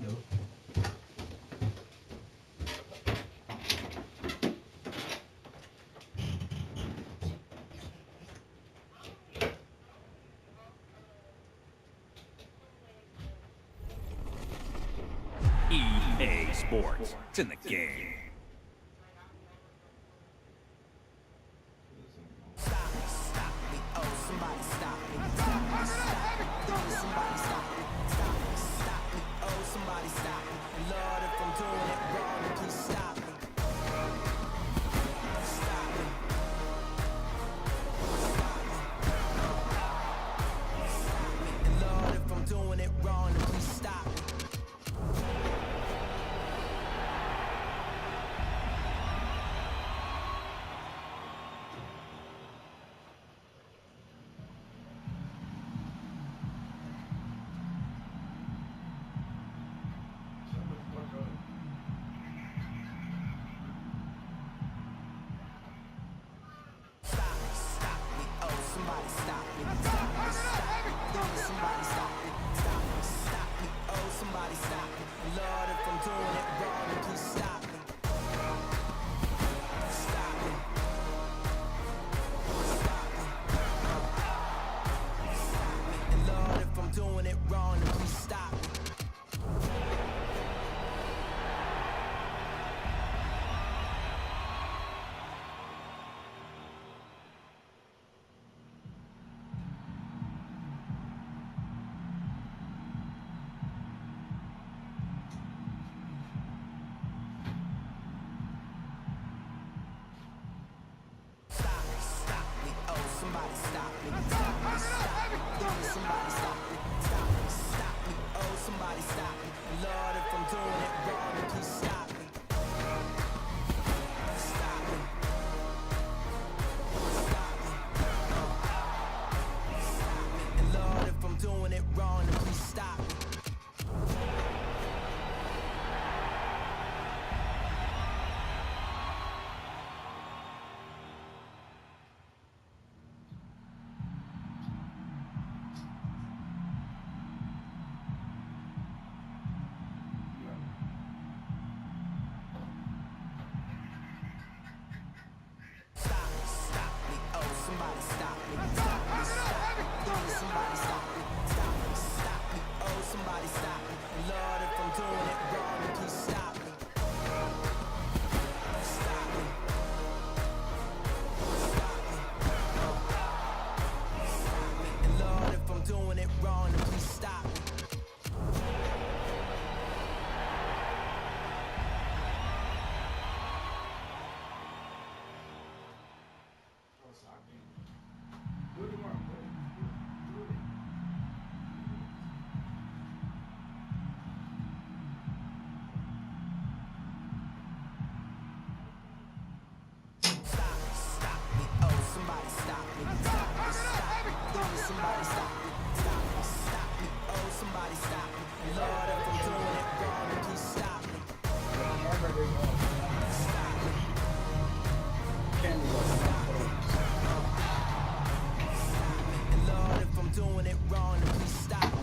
do. EA Sports. It's in the game.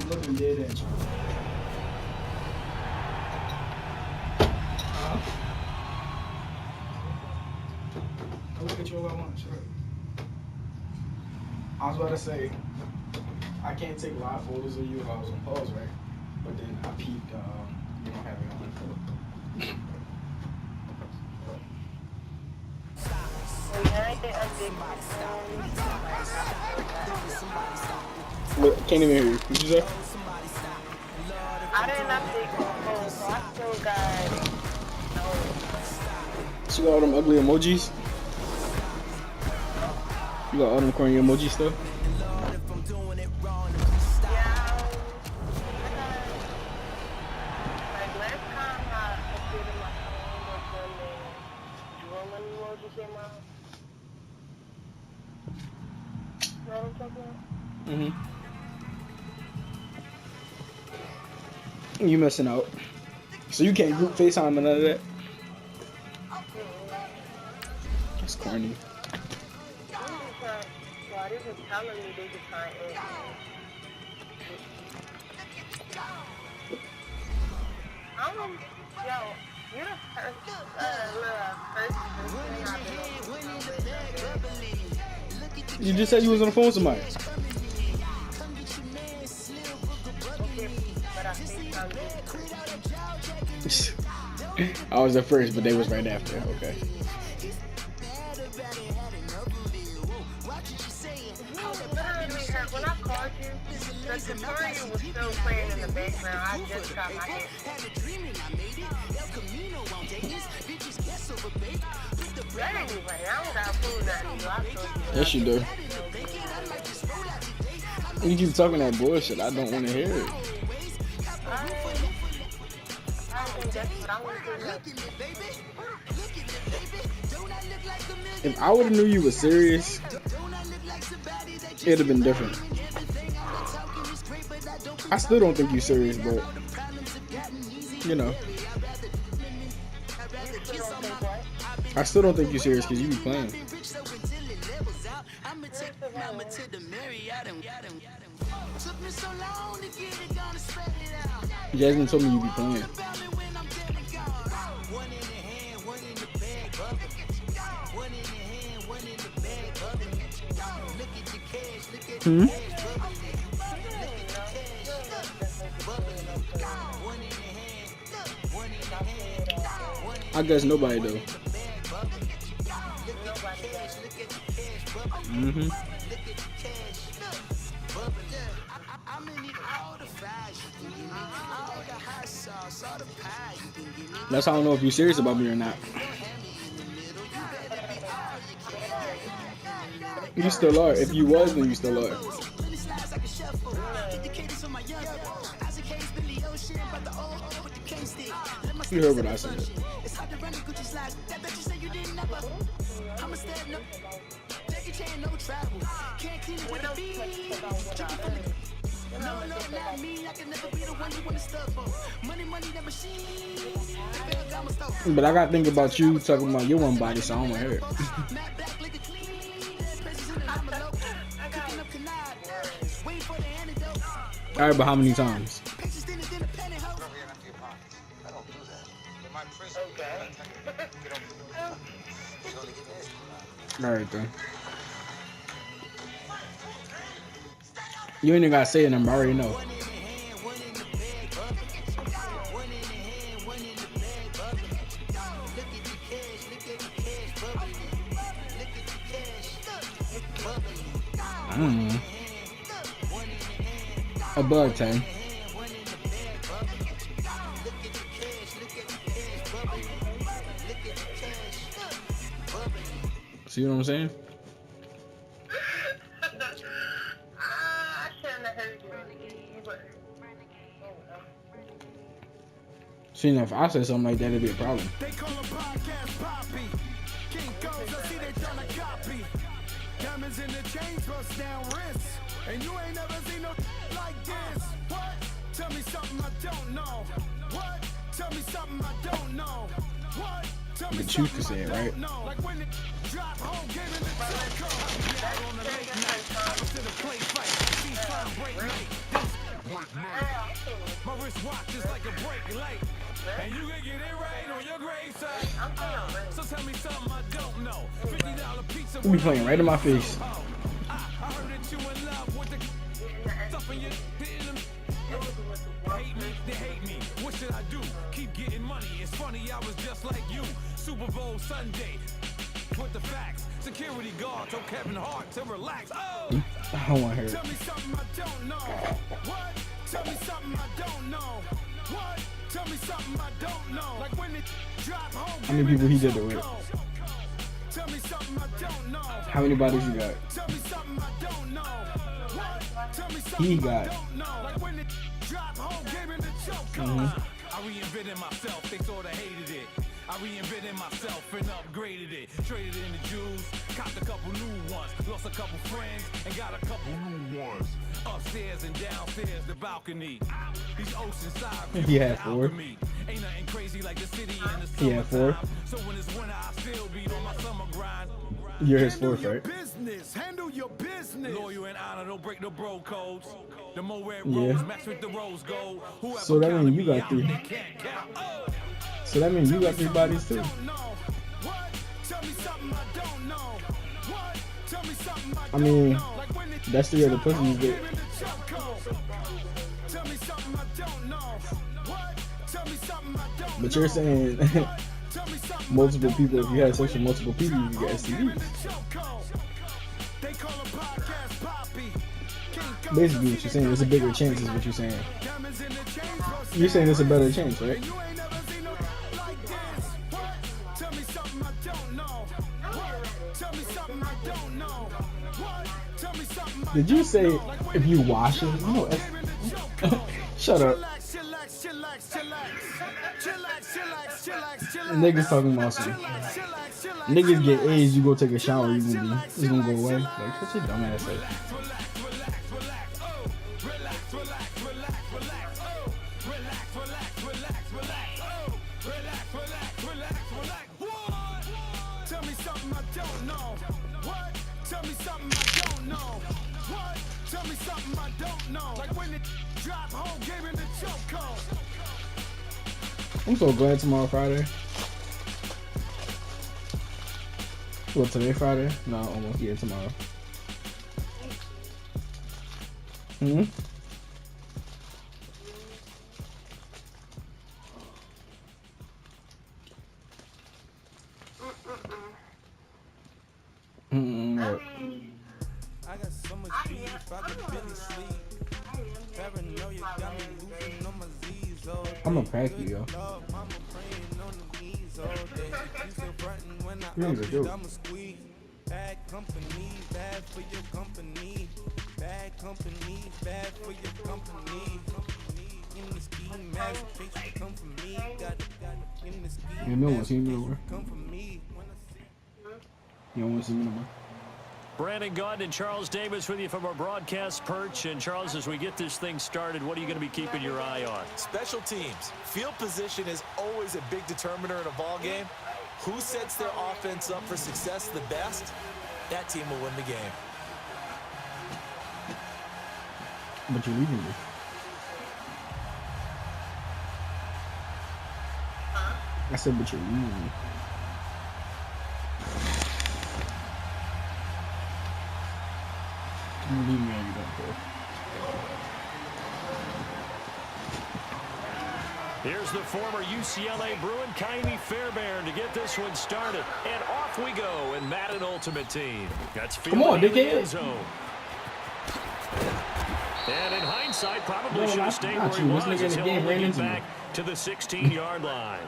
I'm looking dead at you. I'll look at you all I want, sure. I was about to say, I can't take live photos of you if I was on pause, right? But then I peeped, you don't have it on. What, can't even hear you. What you say? I didn't update my phone, so I still got no. So you got all them ugly emojis? You got all them corny emoji stuff? You missing out. So you can't group FaceTime and none of that? That's corny. Yo, you're the first person I've been on. You just said you was on the phone with somebody. But I think I was the first, but they was right after. Okay. literally, when I called you, the tutorial was still playing in the background. I just got my head. That ain't even right. I don't gotta prove nothing. I told you. Yes, you do. You keep talking that bullshit. I don't want to hear it. I think that's what I want to do. If I would have knew you were serious, it'd have been different. I still don't think you're serious, but you know. I still don't think you're serious because you be playing. Jasmine told me you be playing. Hmm? I guess nobody though. Mm-hmm. That's how I don't know if you're serious about me or not. You still are. If you was, then you still are. You heard what I said. But I gotta think about you talking about your one body, so I don't want to hear it. All right, but how many times? All right, then. You ain't even gotta say it, I already know. A bug tank. See what I'm saying? I shouldn't have heard you. See, now if I said something like that, it'd be a problem. They call a podcast Poppy. King goes, I see they tryna copy. Diamonds in the chains, bust down wrists. And you ain't never seen no like this. What? Tell me something I don't know. What? Tell me something I don't know. What? Tell me You can choose to say it, right? like when it drop home, gave it the taco. Yeah, on the late night, I was in a play fight. See time break night. My wristwatch is like a brake light. And you can get it right on your graveside. So tell me something I don't know. $50 pizza. You be playing right in my face. I heard that you in love with the stuff in your hate me, they hate me. What should I do? Keep getting money. It's funny, I was just like you. Super Bowl Sunday. With the facts. Security guard told Kevin Hart to relax. Oh! I don't want to hear it. Tell me something I don't know. What? Tell me something I don't know. What? Tell me something I don't know. Like when it drop home. How many people he did it with? Tell me something I don't know. How many bodies you got? Tell me something I don't know. What? Tell me something He I got. don't know. Like when it drop home, gave him the choke. I reinvented myself, they sorta hated it. I reinvented myself and upgraded it. Traded in the Jews, copped a couple new ones. Lost a couple friends and got a couple new ones. Upstairs and downstairs, the balcony. These oceanside views He had are 4. alchemy. Ain't nothing crazy like the city in the He had 4. summertime. So when it's winter, I still be on my summer grind. You're his fourth, right? Handle your business. Loyal and honor, don't break the bro codes. The more red Yeah. rose, match with the rose gold. Whoever So that means you counted me got out, 3. they can't count. So that means you got 3 bodies too. I mean, that's 3 other pussies you get. But you're saying multiple people, if you have sex with multiple people, you get STDs. Basically what you're saying, there's a bigger chance is what you're saying. You're saying there's a better chance, right? Did you say if you wash it? No, shut up. Niggas talking about some. Niggas get AIDS, you go take a shower, it's gonna go away. Like, what's your dumb ass like? I'm so glad tomorrow Friday. Well, today Friday? No, almost. Yeah, tomorrow. Hmm? What? I got so much beef, I could barely sleep. Paranoia got me losing on my Z's all day. I'm gonna pack you, yo. Mama praying on the knees all day. You still frontin' when I You're a joke. I'ma squeeze. Bad company, bad for your company. Bad company, bad for your company. In the scheme, magistrate come for me. Got in the scheme. You don't want to see me no more. Come for me. You don't want to see me no more. Brandon Gaudin and Charles Davis with you from our broadcast perch. And Charles, as we get this thing started, what are you going to be keeping your eye on? Special teams. Field position is always a big determiner in a ball game. Who sets their offense up for success the best, that team will win the game. But you're leaving me. I said, but you're leaving me. You leave me or you don't care. Here's the former UCLA Bruin, Kaimi Fairbairn, to get this one started. And off we go in Madden Ultimate Team. That's Come on, fielded in the dickhead. end zone. And in hindsight, probably No, should have not stayed you. where This he nigga was in the as he'll game only ran get into me. back to the 16-yard line.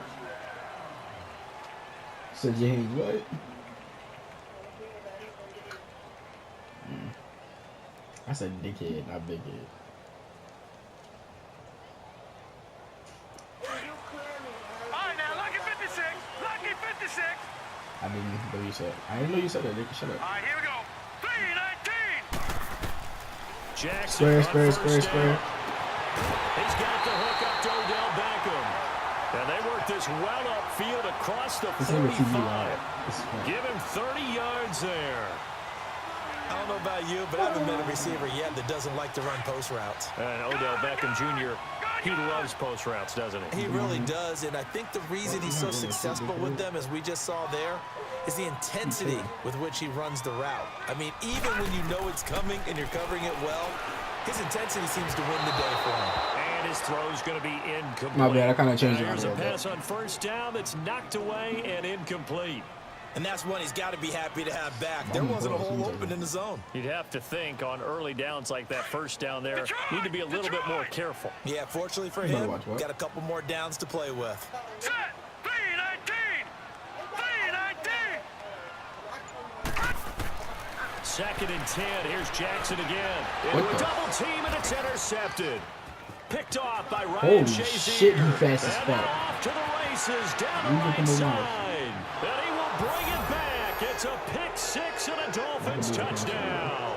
Said James what? I said dickhead, not big head. Alright now, lucky 56, lucky 56. I didn't know you said. I didn't know you said that, nigga. Shut up. Alright, here we go. 319. Jackson Spray. He's got the hook up to Odell Beckham. And they work this well upfield across the This nigga TV 45. loud. This is fun. Give him 30 yards there. I don't know about you, but I haven't met a receiver yet that doesn't like to run post routes. And Odell Beckham Jr., he loves post routes, doesn't he? He really does, and I think the reason he's so successful with them, as we just saw there, is the intensity with which he runs the route. I mean, even when you know it's coming and you're covering it well, his intensity seems to win the day for him. And his throw's going to be incomplete. My bad, I kinda changed it There's a a little bit. pass on first down that's knocked away and incomplete. And that's one he's got to be happy to have back. There wasn't a hole open in the zone. You'd have to think on early downs like that first down there, need to be a little bit more careful. Yeah, fortunately for better him, watch what? got a couple more downs to play with. Set. 319. 319. Second and 10. Here's Jackson again. What Into a the- double team, and it's intercepted. Picked off by Ryan Holy Shazier. shit, he fast as And fuck. off to the races down the You right can come along. side. And he will bring it back. It's a pick six and a Dolphins touchdown.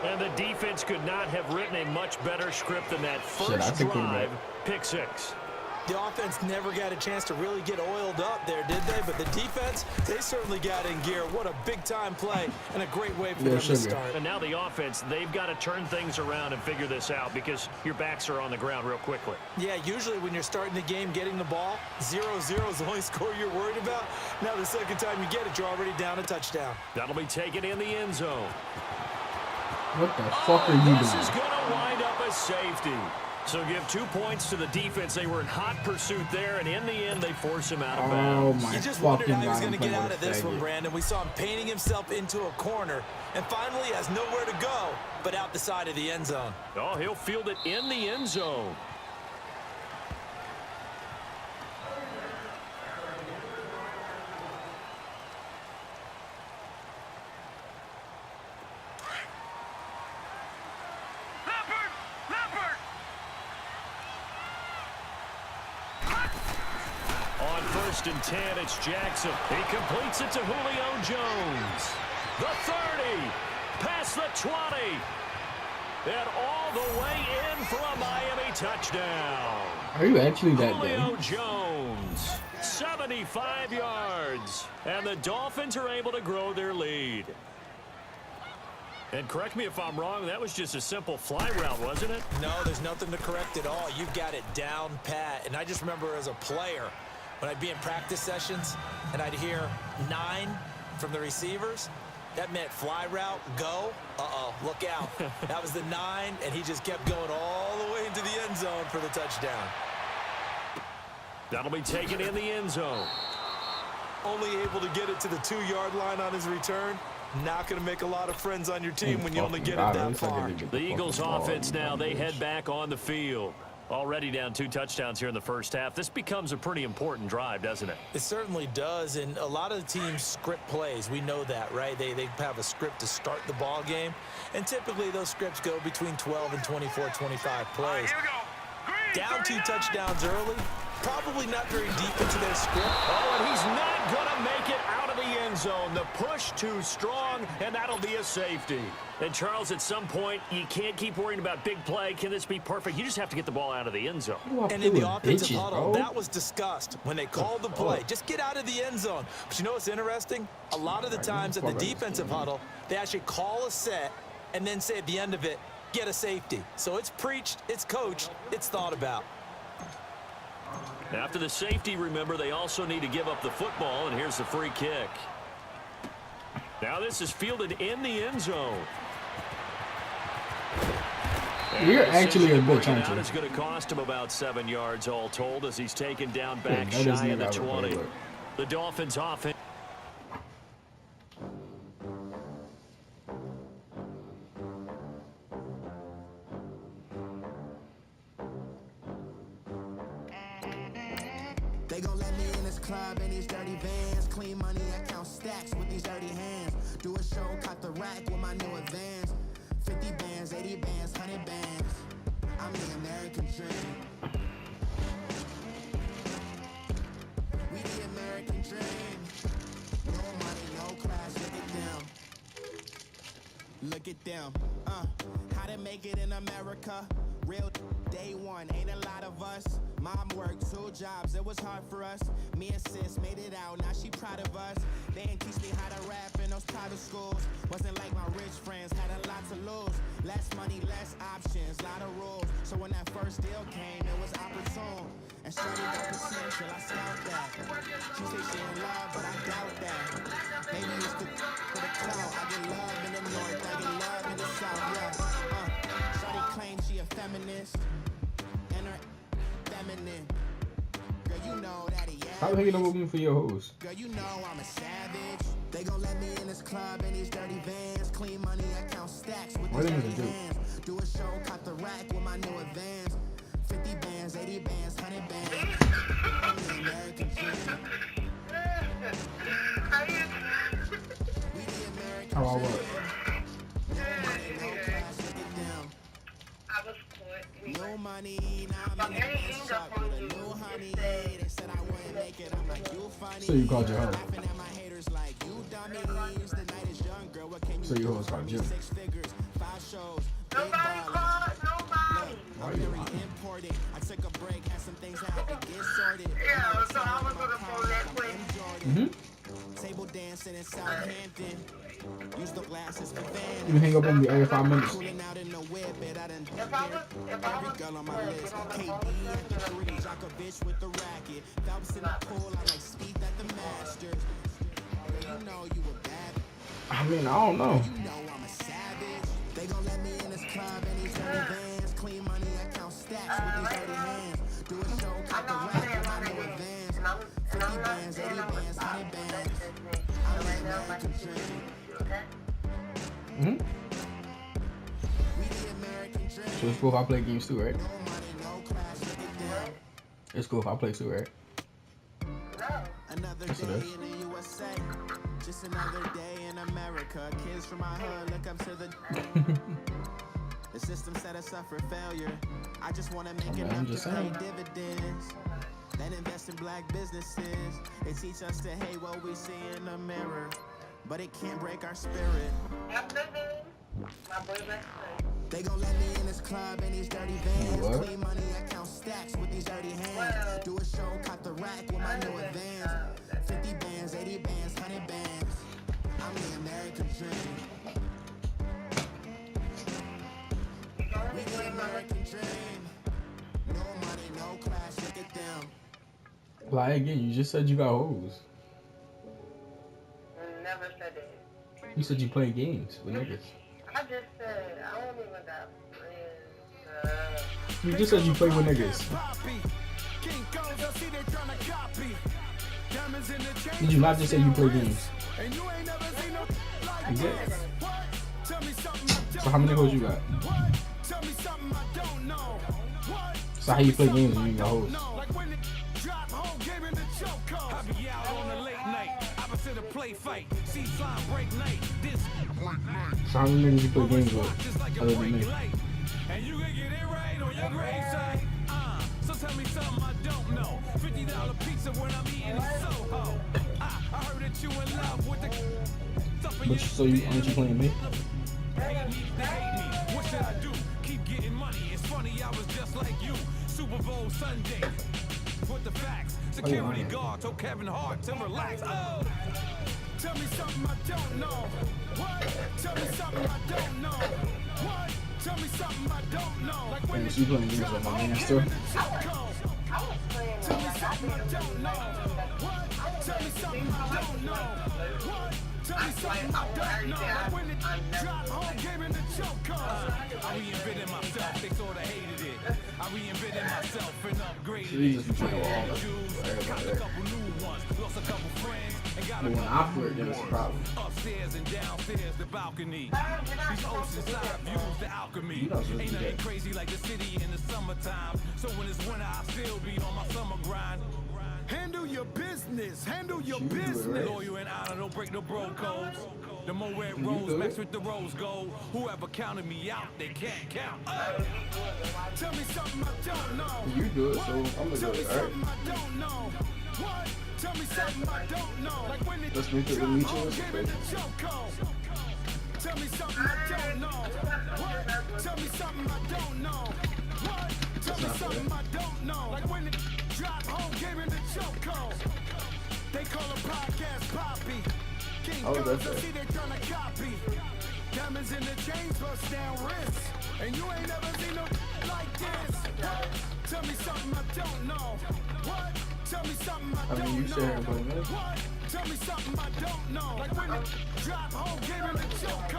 And the defense could not have written a much better script than that Shit, I first took it drive. back. Pick six. The offense never got a chance to really get oiled up there, did they? But the defense, they certainly got in gear. What a big-time play and a great way for them to start. And now the offense, they've got to turn things around and figure this out because your backs are on the ground real quickly. Yeah, usually when you're starting the game, getting the ball, 0-0 is the only score you're worried about. Now the second time you get it, you're already down a touchdown. That'll be taken in the end zone. What the fuck are you doing? This is going to wind up a safety. So give 2 points to the defense. They were in hot pursuit there, and in the end, they force him out of bounds. You just wondered how he was going to get out of this one, Brandon. We saw him painting himself into a corner, and finally has nowhere to go but out the side of the end zone. Oh, he'll field it in the end zone. First and 10, it's Jackson. He completes it to Julio Jones. The 30, past the 20, and all the way in for a Miami touchdown. Are you actually that Julio good? Jones, 75 yards, and the Dolphins are able to grow their lead. And correct me if I'm wrong, that was just a simple fly route, wasn't it? No, there's nothing to correct at all. You've got it down pat. And I just remember as a player, when I'd be in practice sessions and I'd hear 9 from the receivers, that meant fly route, go, look out. That was the 9, and he just kept going all the way into the end zone for the touchdown. That'll be taken in the end zone. Only able to get it to the 2-yard line on his return. Not going to make a lot of friends on your team when you only get it that far. The Eagles offense now, they head back on the field. Already down 2 touchdowns here in the first half. This becomes a pretty important drive, doesn't it? It certainly does, and a lot of the teams script plays. We know that, right? They have a script to start the ball game, and typically those scripts go between 12 and 24, 25 plays. Down 2 touchdowns early, probably not very deep into their script. Oh, and he's not going to make it out of the end zone. The push too strong, and that'll be a safety. And, Charles, at some point, you can't keep worrying about big play. Can this be perfect? You just have to get the ball out of the end zone. And in the offensive huddle, that was discussed when they called the play. Just get out of the end zone. But you know what's interesting? A lot of the times at the defensive huddle, they actually call a set and then say at the end of it, get a safety. So it's preached, it's coached, it's thought about. After the safety, remember, they also need to give up the football, and here's the free kick. Now this is fielded in the end zone. You're actually a bitch, aren't you? It's going to cost him about 7 yards all told as he's taken down back shy of the 20. The Dolphins offense. They gon' let me in this club in these dirty vans. Clean money, I count stacks with these dirty hands. Do a show, cut the rack with my new advance. 50 bands, 80 bands, 100 bands. I'm the American dream. We the American dream. No money, no class, look at them. Look at them. How to make it in America? Real day one, ain't a lot of us. Mom worked 2 jobs, it was hard for us. Me and sis made it out, now she proud of us. They didn't teach me how to rap in those private schools. Wasn't like my rich friends, had a lot to lose. Less money, less options, lot of rules. So when that first deal came, it was opportune. And started got potential, I scout that. She say she in love, but I doubt that. Maybe it's for the clout. I get love in the north, I get love in the south, yeah. Shawty claims she a feminist. And her feminine. Girl, you know that he Stop hanging over me for your hoes. Girl, you know I'm a savage. They gon' let me in this club in these dirty vans. Clean money, I count stacks with these dirty hands. Do a show, cut the rack with my new advance. 50 bands, 80 bands, 100 bands. I'm the American dream. We the American How I dream. work. No money, now I'm in a shop with a new honey. They said I wouldn't make it, I'm like, you funny. So you called your hoe. Laughing at my haters like, you dummies. The night is young, girl, what can you So your hoes called Jim. 6 figures, 5 shows. Nobody called nobody. I'm very important. I took a break, had some things Yeah, so I was gonna pull that quick. Table dancing in Southampton. Use the glasses for Van. You hang up on me every 5 minutes. Cooling out in the whip, it I done If I was every girl on my list. KD at the shooting, Djokovic with the racket. Phelps in the pool, I like Speed at the Masters. You know you a bad. I mean, I don't know. You know I'm a savage. They gon' let me in this club and these dirty vans. Clean money, I count stacks with these dirty hands. Do a show, cut the rack with my new advance. 50 bands, 80 bands, 100 bands. I'm an American dream. Mm-hmm. We the American dream. So it's cool if I play games too, right? No money, no class, look at them. It's cool if I play too, right? Another Yes, it day is. in the USA. Just another day in America. Kids from my hood look up to the. The system set us up for failure. I just want to make I'm enough just to pay saying. dividends. Then invest in black businesses. They teach us to hate what we see in the mirror. But it can't break our spirit. They gon' let me in this club and these dirty vans. What? Clean money, I count stacks with these dirty hands. Do a show, cut the rack with my new advance. 50 bands, 80 bands, 100 bands. I'm the American dream. We the American dream. No money, no class, look at them. Lie again. You just said you got hoes. Never said it. You said you play games with niggas. I just said I don't even got friends. You just said you play with niggas. Did you not just say you play games? You did. So how many hoes you got? So how you play games when you got hoes? I be out on a late night, opposite a play fight, see slime break night, this So how many niggas you play games with other than me? and you can get it right on your gravesite. So tell me something I don't know. $50 pizza when I'm eating in Soho. I heard that you in love with the stuff in But so you aren't you playing me? hate me, they hate me. What should I do? Keep getting money. It's funny, I was just like you. Super Bowl Sunday. With the facts. Security guard told Kevin Hart to relax. Oh, tell me something I don't know. What? Tell me something I don't know. What? Tell me something I don't know. Like when And you playing games with my man still? I was playing tell me like I something I didn't don't know. What? Tell me something I don't know. What? Tell me something I don't know. Like when it drop home, came in the choke. I reinvented myself, they sorta hated it. I reinvented myself and upgraded So you it. just be playing with all the Got a everybody. couple new ones, lost a couple friends, and got a But when couple I flirt, then it's a problem. upstairs and downstairs, the balcony. These oceanside views, the alchemy. You don't really Ain't do nothing that. crazy like the city in the summertime. So when it's winter, I still be on my summer grind. Handle your business, handle your You do it, business. right? Loyal and honor, don't break no bro codes. The more red You rose do mixed it. with the rose gold. Whoever counted me out, they can't count. Oh. Tell me something I don't know. You do it, so I'm gonna do Tell me it. Alright. something I don't know. What? Tell me something I don't know. Like when it Let's make it drop meet you home, as a give it the choke. Tell me something I don't know. What? Tell me something I don't know. What? Tell me not fair. something I don't know. Like when it drop home, give it the choke. They call a podcast Poppy. King Oh, Guns, that's I it. see they tryna copy. Diamonds in the chains, bust down wrists. And you ain't never seen no like this. What? Tell me something I don't know. What? Tell me something I I mean, don't you know. sit here and play me. What? Tell me something I don't know. Like when it drop home, give him the choke.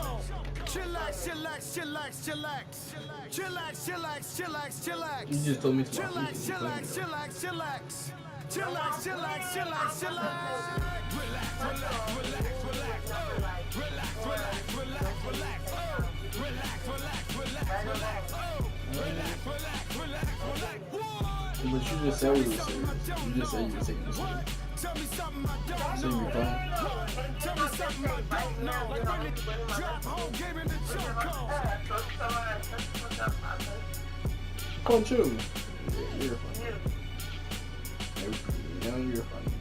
Chillax, chillax, chillax, chillax. Chillax, chillax, chillax, chillax. You just told me to Chillax, chillax, chillax, chillax. Chillax, chillax, chillax, chillax. Relax, relax, relax, relax. Oh. Relax, relax, relax, relax. Oh. Relax, relax, relax, relax. Oh. Relax, relax, relax, relax. What? But you just said we were serious. You just said you were taking this serious. Tell me something I don't So you know. were playing? Tell me something I don't know. Like when it drop home, gave me the choke. Come on, chill. You're funny. You're funny.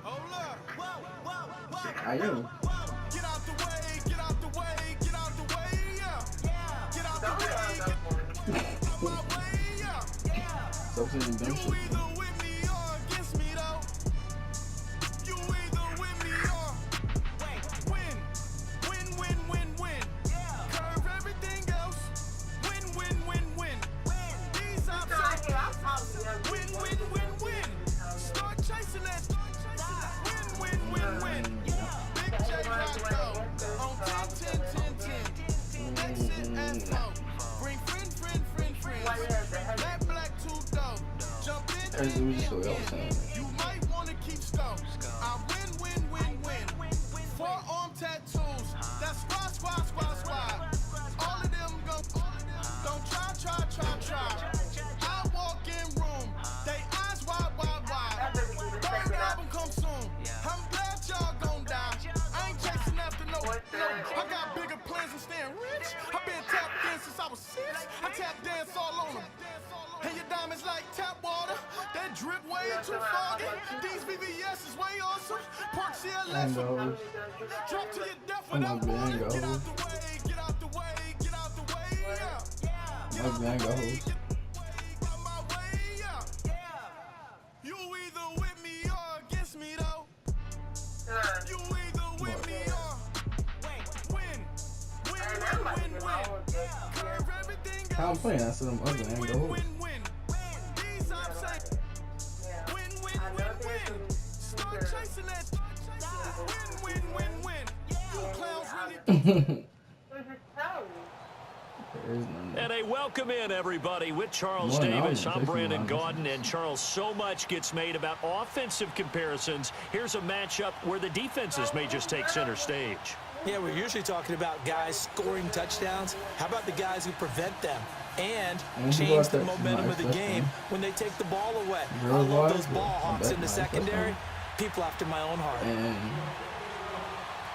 Hold up. I am. Get out the way, get out the way, get out the way, yeah. Get out the way, get out my way, yeah. Stop saying dumb You shit. either with me or against me, though. You either with me or win. Win, win, win, win. Curve everything else. Win, win, win, win. These options. Win, win, win, win. Start chasing that. Win, win, win, win. Big J Rocco on 10, 10, 10, 10. Exit and flow. Bring friends. Black, black, too dope. Jump in. That's what we just what y'all saying. You might want to keep scope. I win, win, win, win. Forearm tattoos. That's squad. All of them go. Don't try. I walk in room. They eyes wide. Third album come soon. I'm glad y'all gon' die. I ain't chasing after no. I got bigger plans than staying rich. I've been tapped in since I was 6. I tap dance all on them. And your diamonds like tap water. That drip way too foggy. These VVS is way awesome. Pork CLS. Drop to your death without warning. Get out the way, get out the way, get out the way, yeah. Get out the way, get out my way, yeah. You either with me or against me, though. You either with me or win. Curve everything How I'm playing, I said I'm ugly, I ain't go hold. These options. Win. Start chasing that. Win. You clowns really. There is none. And a welcome in, everybody, with Charles Boy, Davis. no, I'm Brandon taking Gaudin, and Charles, so much gets made about offensive comparisons. Here's a matchup where the defenses may just take center stage. Yeah, we're usually talking about guys scoring touchdowns. How about the guys who prevent them and change the momentum of the game when they take the ball away? I love those ball hawks in the secondary. People after my own heart.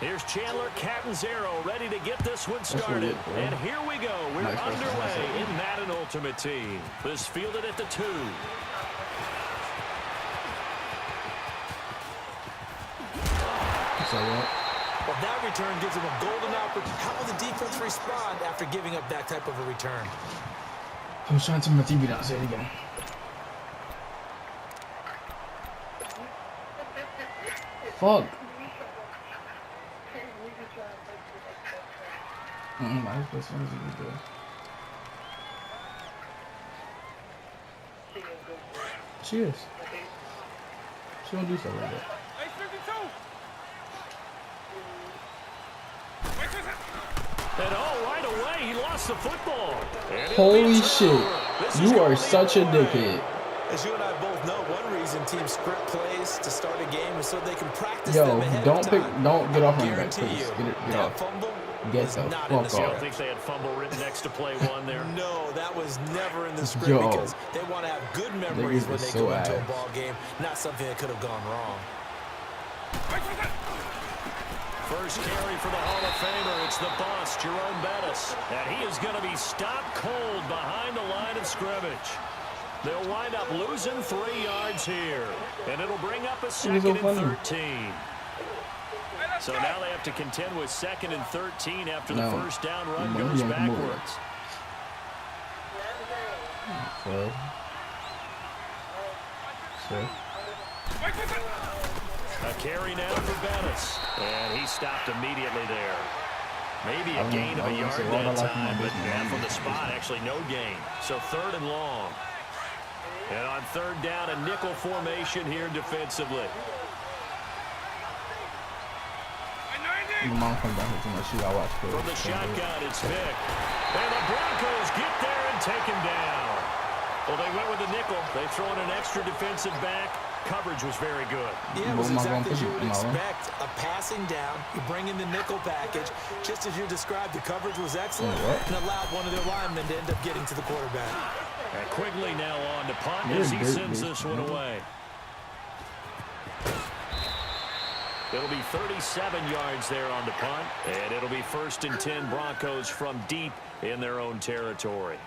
Here's Chandler Catanzaro ready to get this one started. And here we go. We're underway in Madden Ultimate Team. This fielded at the 2. Well, that return gives him a golden opportunity. How will the defense respond after giving up that type of a return? I was trying to turn my TV down. Say it again. Fuck. My best friend is good. She is. She don't do stuff like that. And right away, he lost the football. Holy shit. You are such a dickhead. As you and I both know, one reason teams script plays to start a game is so they can practice them ahead of time. Don't get off on the back, please. Get That off. fumble Get was the not fuck in the off. script. I don't think they had fumble written next to play 1 there. No, that was never in the script Yo. because they want to have good memories when they so go into a ass. ball game, not something that could have gone wrong. First carry for the Hall of Famer. It's the boss, Jerome Bettis. And he is going to be stopped cold behind the line of scrimmage. They'll wind up losing 3 yards here. And it'll bring up a 2nd and 13. So now they have to contend with 2nd and 13 after the first down run goes backwards. A carry now for Bettis. And he stopped immediately there. Maybe a gain of a yard that time, but from the spot, actually no gain. So 3rd and long. And on 3rd down, a nickel formation here defensively. My mom comes back here too much. She got watch for From the shotgun, it's Vick. And the Broncos get there and take him down. Well, they went with the nickel. They throw in an extra defensive back. Coverage was very good. Yeah, it was exactly as you would expect. A passing down, you bring in the nickel package. Just as you described, the coverage was excellent and allowed one of their linemen to end up getting to the quarterback. And Quigley now on to punt as he sends this one away. It'll be 37 yards there on the punt, and it'll be 1st and 10 Broncos from deep in their own territory.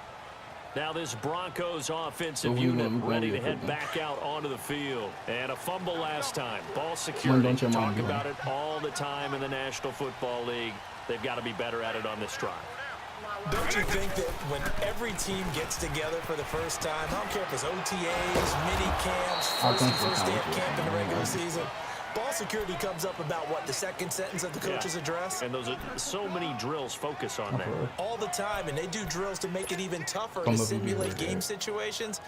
Now this Broncos offensive unit ready to head back out onto the field. And a fumble last time. Ball security. Talk about it all the time in the National Football League. They've got to be better at it on this drive. Don't you think that when every team gets together for the first time, I don't care if it's OTAs, mini camps, first day of camp in the regular season, ball security comes up about, what, the second sentence of the coach's address? And those are so many drills focus on that. All the time, and they do drills to make it even tougher to simulate game situations.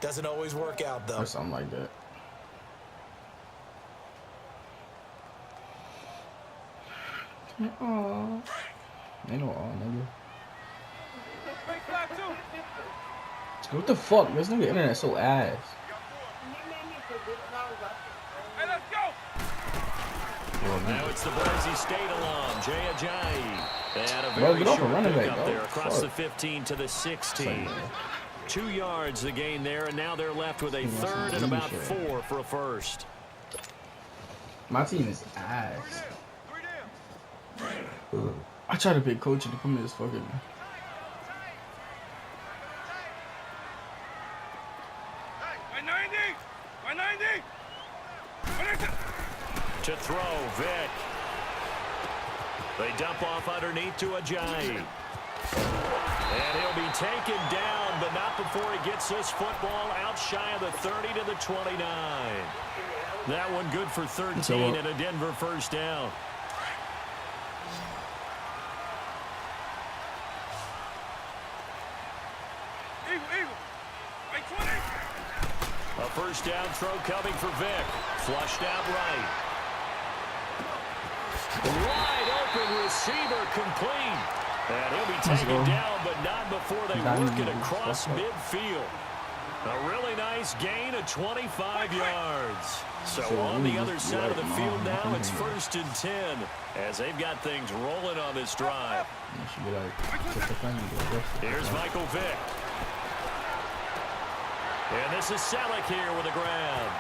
Doesn't always work out, though. Or something like that. Aww. Ain't no aw, nigga. What the fuck? This nigga internet so ass. Now it's the Boise State alum, Jay Ajayi. They had a Bro, very get off a short running back, pickup bro. there across Fuck. the 15 to the 16. 2 yards the gain there, and now they're left with a third and about 4 for a first. My team is ass. I try to pick coaching to come in this fucking. To throw, Vic. They dump off underneath to Ajayi. And he'll be taken down, but not before he gets this football out shy of the 30 to the 29. That one good for 13 and a Denver first down. A first down throw coming for Vic. Flushed out right. Wide open receiver complete. And he'll be taken down, but not before they work it across midfield. A really nice gain of 25 yards. So on the other side of the field now, it's 1st and 10 as they've got things rolling on this drive. Here's Michael Vick. And this is Selleck here with the grab.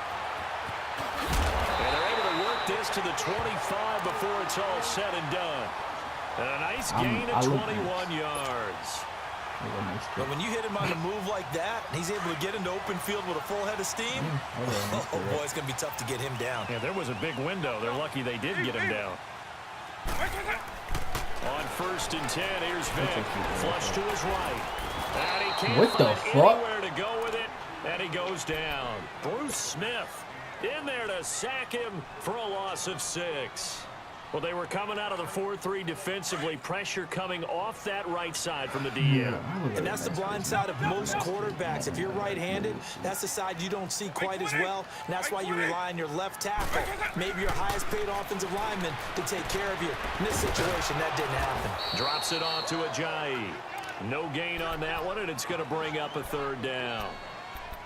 And they're able to work this to the 25 before it's all said and done. And a nice gain of 21 yards. But when you hit him on the move like that, and he's able to get into open field with a full head of steam, oh boy, it's going to be tough to get him down. Yeah, there was a big window. They're lucky they did get him down. On 1st and 10, here's Vic. Flush to his right. And he can't find anywhere to go with it, and he goes down. Bruce Smith in there to sack him for a loss of 6. Well, they were coming out of the 4-3 defensively. Pressure coming off that right side from the DM. And that's the blind side of most quarterbacks. If you're right-handed, that's the side you don't see quite as well. And that's why you rely on your left tackle, maybe your highest-paid offensive lineman, to take care of you. In this situation, that didn't happen. Drops it off to Ajayi. No gain on that one, and it's going to bring up a 3rd down.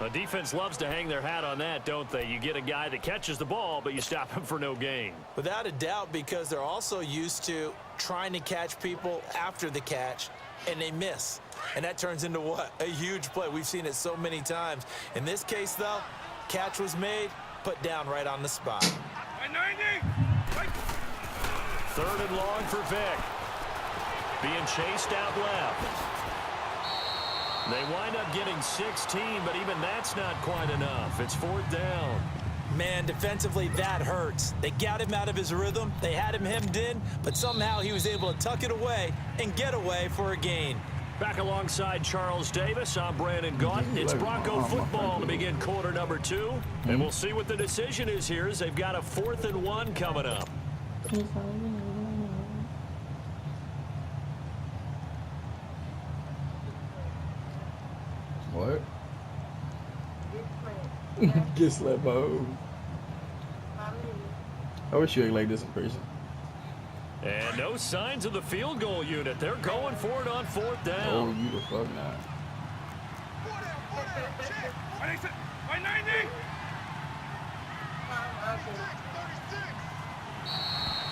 The defense loves to hang their hat on that, don't they? You get a guy that catches the ball, but you stop him for no gain. Without a doubt, because they're also used to trying to catch people after the catch, and they miss. And that turns into what? A huge play. We've seen it so many times. In this case, though, catch was made, put down right on the spot. 3rd and long for Vic. Being chased out left. They wind up getting 16, but even that's not quite enough. It's 4th down. Man, defensively, that hurts. They got him out of his rhythm. They had him hemmed in, but somehow he was able to tuck it away and get away for a gain. Back alongside Charles Davis, I'm Brandon Gaudin. It's Bronco football to begin quarter number 2. And we'll see what the decision is here as they've got a 4th and 1 coming up. What? Get slapped by who? I wish you ain't like this in person. And no signs of the field goal unit. They're going for it on 4th down. Oh, you the fuck not.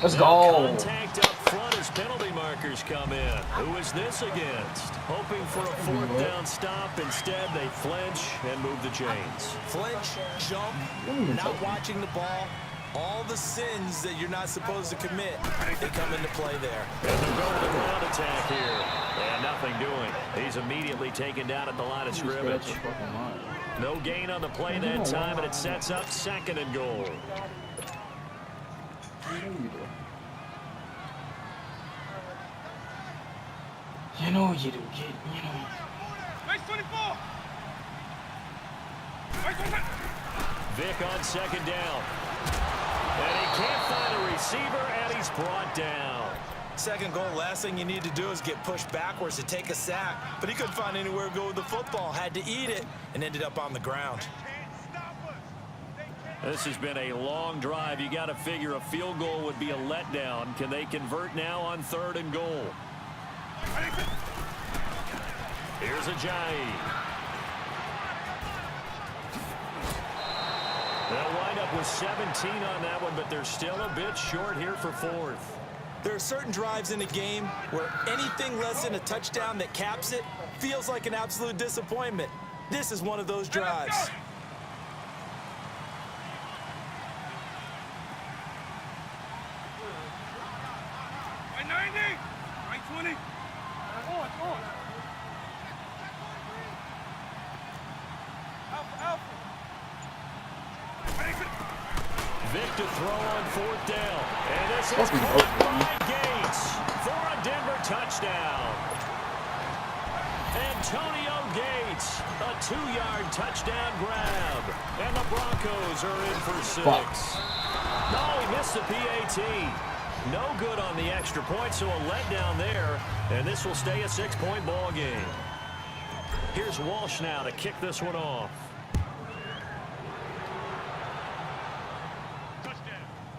Let's go. Contact up front as penalty markers come in. Who is this against? Hoping for a 4th down stop. Instead, they flinch and move the chains. Flinch, jump, not watching the ball. All the sins that you're not supposed to commit, they come into play there. And they're going to the ground attack here. And nothing doing. He's immediately taken down at the line of scrimmage. No gain on the play that time, and it sets up 2nd and goal. You know you do, kid. You know. Vic on 2nd down. And he can't find a receiver, and he's brought down. 2nd goal, last thing you need to do is get pushed backwards to take a sack. But he couldn't find anywhere to go with the football. Had to eat it and ended up on the ground. This has been a long drive. You got to figure a field goal would be a letdown. Can they convert now on 3rd and goal? Here's Ajayi. They'll wind up with 17 on that one, but they're still a bit short here for 4th. There are certain drives in a game where anything less than a touchdown that caps it feels like an absolute disappointment. This is one of those drives. Vic to throw on 4th down. And this is caught by Gates for a Denver touchdown. Antonio Gates, a 2-yard touchdown grab. And the Broncos are in for 6. No, he missed the PAT. No good on the extra point, so a letdown there. And this will stay a 6-point ball game. Here's Walsh now to kick this one off.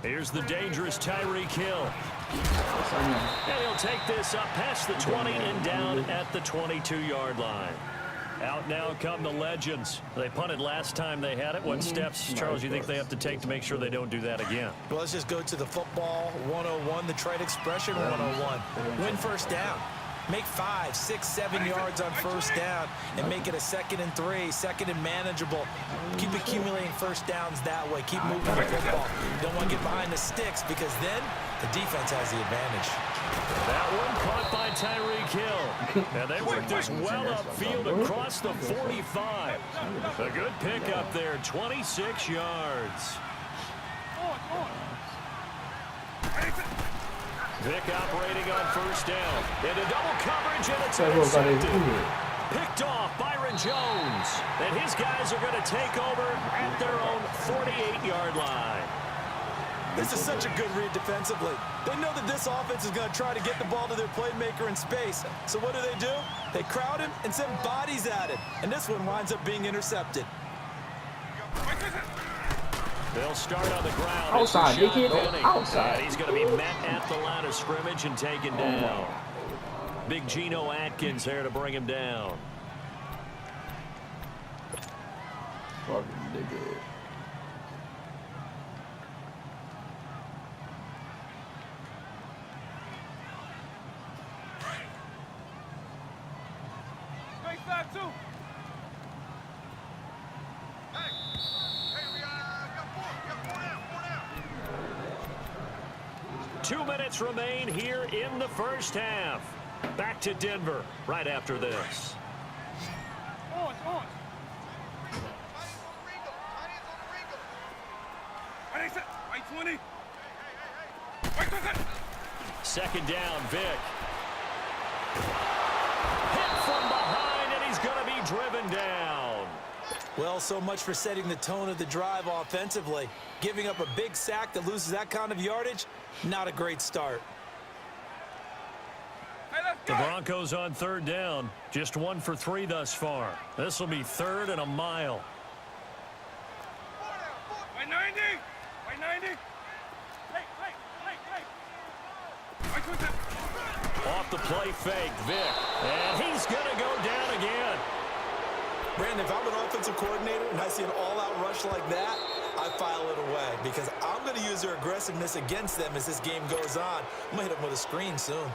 Here's the dangerous Tyreek Hill. And he'll take this up past the 20 and down at the 22-yard line. Out now come the legends. They punted last time they had it. What steps, Charles, you think they have to take to make sure they don't do that again? Well, let's just go to the football 101, the trite expression 101. Win 1st down. Make 5, 6, 7 yards on 1st down and make it a 2nd and 3, 2nd and manageable. Keep accumulating 1st downs that way. Keep moving the football. You don't want to get behind the sticks because then the defense has the advantage. That one caught by Tyreek Hill. And they work this well upfield across the 45. A good pickup there, 26 yards. Vic operating on 1st down. Into double coverage, and it's intercepted. Picked off Byron Jones. And his guys are going to take over at their own 48-yard line. This is such a good read defensively. They know that this offense is going to try to get the ball to their playmaker in space. So what do? They crowd him and send bodies at him. And this one winds up being intercepted. They'll start on the ground. Outside, they get outside. He's going to be met at the line of scrimmage and taken down. Big Geno Atkins there to bring him down. Fucking nigga. Back 2. 2 minutes remain here in the 1st half. Back to Denver right after this. On. 20. 2nd down, Vic. Hit from behind, and he's going to be driven down. Well, so much for setting the tone of the drive offensively. Giving up a big sack that loses that kind of yardage, not a great start. The Broncos on 3rd down. Just 1 for 3 thus far. This will be 3rd and a mile. 90. Off the play fake, Vic. And he's going to go down again. Brandon, if I'm an offensive coordinator and I see an all-out rush like that, I file it away because I'm going to use their aggressiveness against them as this game goes on. I'm going to hit them with a screen soon.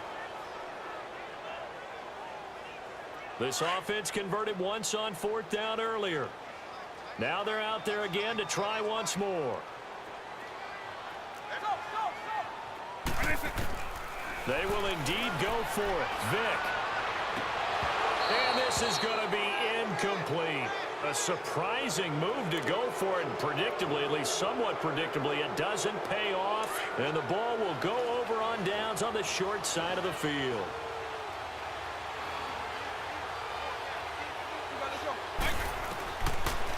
This offense converted once on 4th down earlier. Now they're out there again to try once more. They will indeed go for it. Vick. And this is going to be incomplete. A surprising move to go for it, and predictably, at least somewhat predictably, it doesn't pay off, and the ball will go over on downs on the short side of the field.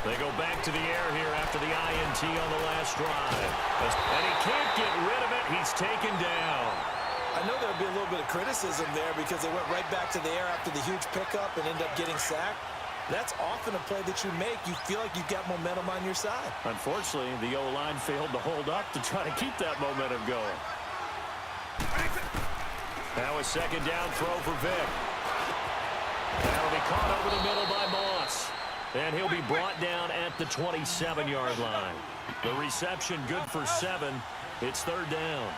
They go back to the air here after the INT on the last drive. And he can't get rid of it. He's taken down. I know there'll be a little bit of criticism there because they went right back to the air after the huge pickup and ended up getting sacked. That's often a play that you make. You feel like you've got momentum on your side. Unfortunately, the O-line failed to hold up to try to keep that momentum going. Now a second down throw for Vick. That'll be caught over the middle by Moss. And he'll be brought down at the 27-yard line. The reception good for 7. It's third down.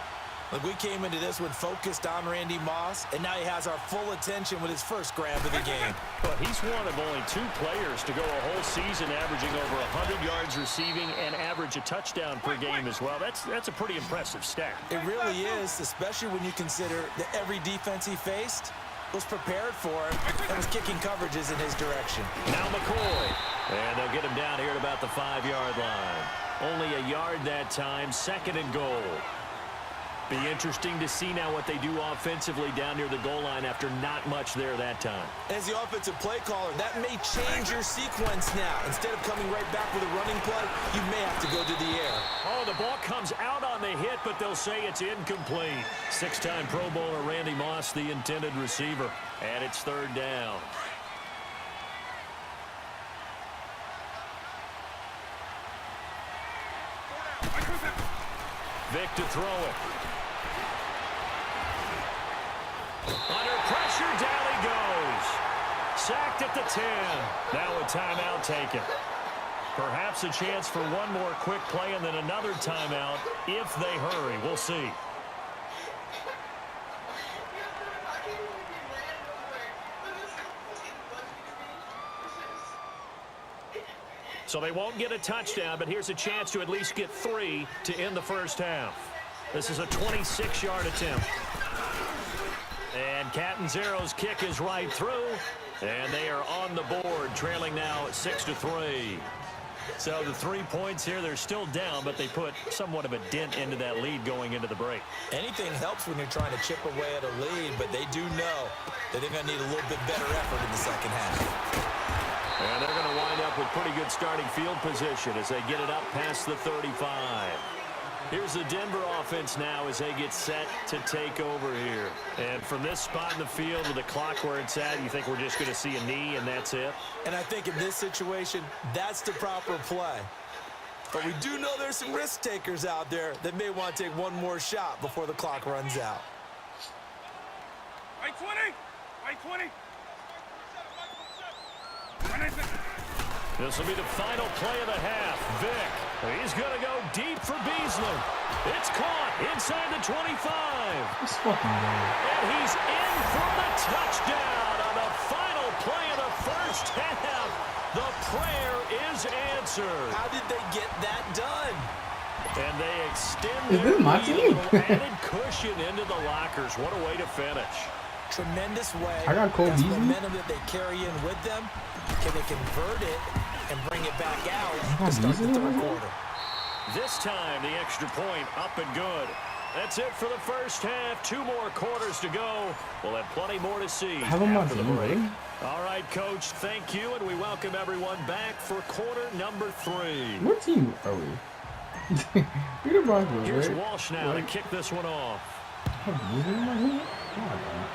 Look, we came into this one focused on Randy Moss, and now he has our full attention with his first grab of the game. But he's one of only 2 players to go a whole season averaging over 100 yards receiving and average a touchdown per game as well. That's a pretty impressive stat. It really is, especially when you consider that every defense he faced was prepared for him and was kicking coverages in his direction. Now McCoy. And they'll get him down here at about the 5-yard line. Only a yard that time, second and goal. Be interesting to see now what they do offensively down near the goal line after not much there that time. As the offensive play caller, that may change your sequence now. Instead of coming right back with a running play, you may have to go to the air. Oh, the ball comes out on the hit, but they'll say it's incomplete. 6-time Pro Bowler Randy Moss, the intended receiver. And it's third down. Vick to throw it. Under pressure, down he goes. Sacked at the 10. Now a timeout taken. Perhaps a chance for one more quick play and then another timeout if they hurry. We'll see. So they won't get a touchdown, but here's a chance to at least get 3 to end the first half. This is a 26-yard attempt. And Catanzero's kick is right through, and they are on the board, trailing now at 6-3. So the 3 points here, they're still down, but they put somewhat of a dent into that lead going into the break. Anything helps when you're trying to chip away at a lead, but they do know that they're going to need a little bit better effort in the second half. And they're going to wind up with pretty good starting field position as they get it up past the 35. Here's the Denver offense now as they get set to take over here. And from this spot in the field with the clock where it's at, you think we're just going to see a knee and that's it? And I think in this situation, that's the proper play. But we do know there's some risk takers out there that may want to take one more shot before the clock runs out. Right 20! Right 20! This will be the final play of the half. Vick, he's going to go deep for Beasley. It's caught inside the 25. It's fucking bad. And he's in for the touchdown on the final play of the first half. The prayer is answered. How did they get that done? And they extend Is this my team? added cushion into the lockers. What a way to finish. Tremendous way. I got Cole That's Beasley. momentum that they carry in with them. Can they convert it and bring it back out to start the Beasley third right here? quarter? This time, the extra point up and good. That's it for the first half. 2 more quarters to go. We'll have plenty more to see Have him on after the team, break. right? All right, Coach, thank you, and we welcome everyone back for quarter number 3. What team are we? Peter Broncos, Here's right? Walsh now to kick this one off. Have Beasley on my team? God, man.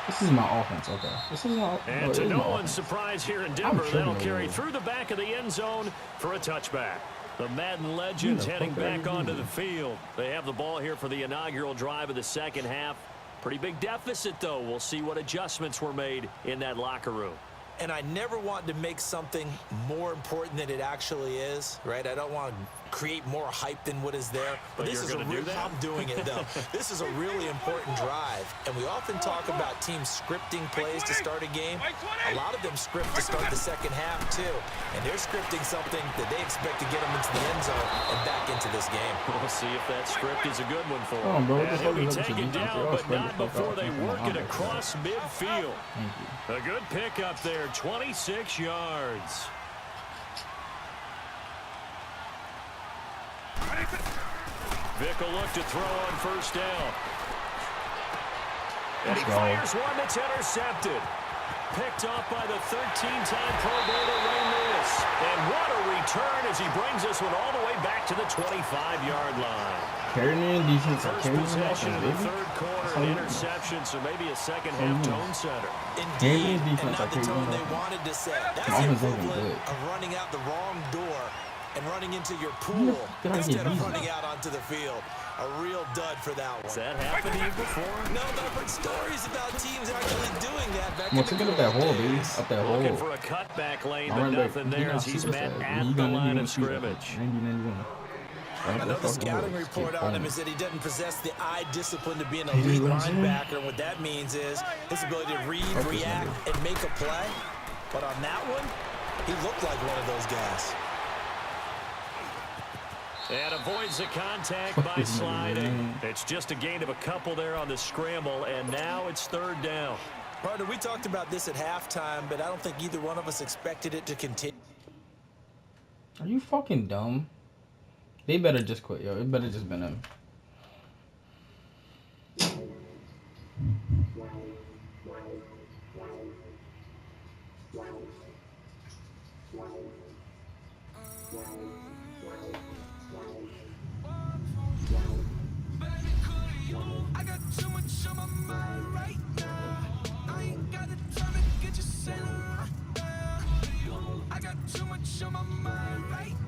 This is my offense, okay. This is my And it to is no my one's offense. surprise here in Denver, sure that'll they carry will. through the back of the end zone for a touchback. The Madden legends Who the heading fuck are back you onto doing? the field. They have the ball here for the inaugural drive of the second half. Pretty big deficit, though. We'll see what adjustments were made in that locker room. And I never want to make something more important than it actually is, right? I don't want to create more hype than what is there. But this is I'm doing it, though. This is a really important drive, and we often talk about teams scripting plays to start a game. A lot of them script to start the second half, too, and they're scripting something that they expect to get them into the end zone and back into this game. We'll see if that script is a good one for Come on, bro. them. And he'll be taken down, but not before they work it across midfield. A good pickup there, 26 yards. Vic will look to throw on first down. And he fires one that's intercepted. Picked off by the 13-time Pro Bowler Ray Lewis. And what a return as he brings this one all the way back to the 25-yard line. Carrying defense. First possession of the third quarter, an interception, so maybe a second-half tone setter. Indeed, and not the tone they wanted to set. That's the equivalent of running out the wrong door and running into your pool instead of running out onto the field. A real dud for that one. Has that happened to you before? No, but I've heard stories about teams actually doing that back What's it up that hole, dude? Up that hole. Looking for a cutback lane, but nothing there as he's met at the line of scrimmage. Another scouting report on him is that he doesn't possess the eye discipline to be an elite linebacker. What that means is his ability to read, react, and make a play. But on that one, he looked like one of those guys. And avoids the contact by sliding. It's just a gain of a couple there on the scramble, and now it's third down. Partner, we talked about this at halftime, but I don't think either one of us expected it to continue. Are you fucking dumb? They better just quit, yo. It better just been him. I got too much on my mind right now. I ain't got the time to get you sent around. I got too much on my mind right now.